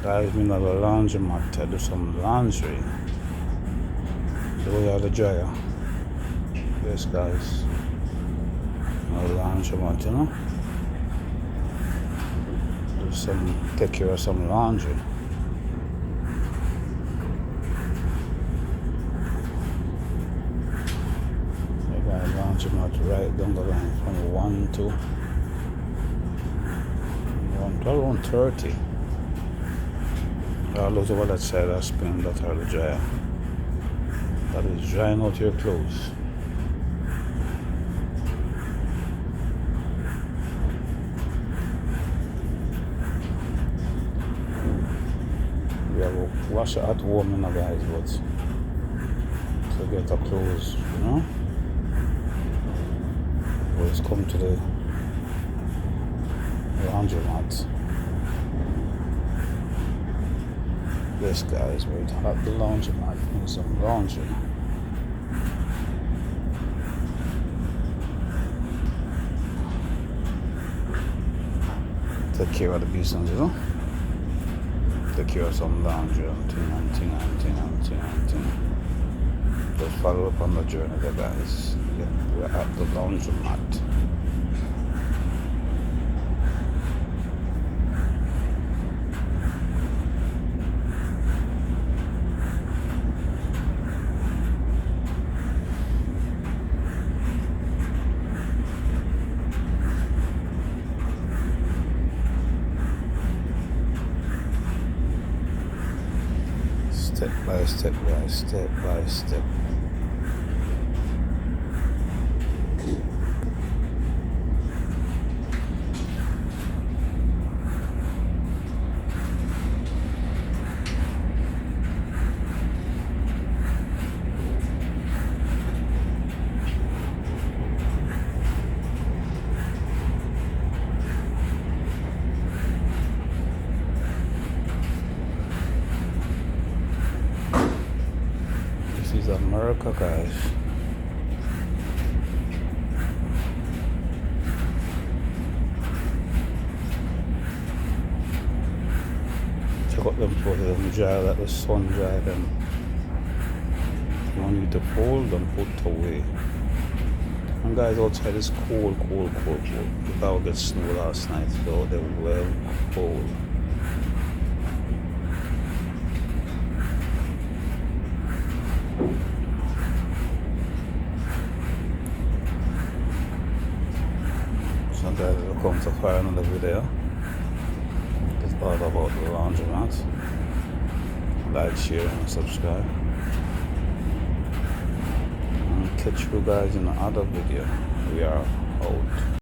Guys, me got a laundromat to do some laundry. Do we have the dryer? Yes, guys. A laundromat, you know? Take care of some laundry. I got a laundromat right down the line from 1 to 1:30. All those over that side are spinning that are the dryer. That is drying out your clothes. We have a washer at home, you know, guys, but to get the clothes, you know, always come to the laundromat. Yes, guys, we're at the laundromat doing some laundry. Take care of the business, you know. Take care of some laundry and thing. Just follow up on the journey there, guys. Yeah, we're at the laundromat. Step by step. This is America, guys. Check out them for them dry, let the sun dry them. You don't need to fold them, put away. And guys, outside is cold. The dog got snow last night, so they were well cold. So guys, we'll come to fire another video. It's all about the laundromat. Like, share, and subscribe. And catch you guys in the other video. We are out.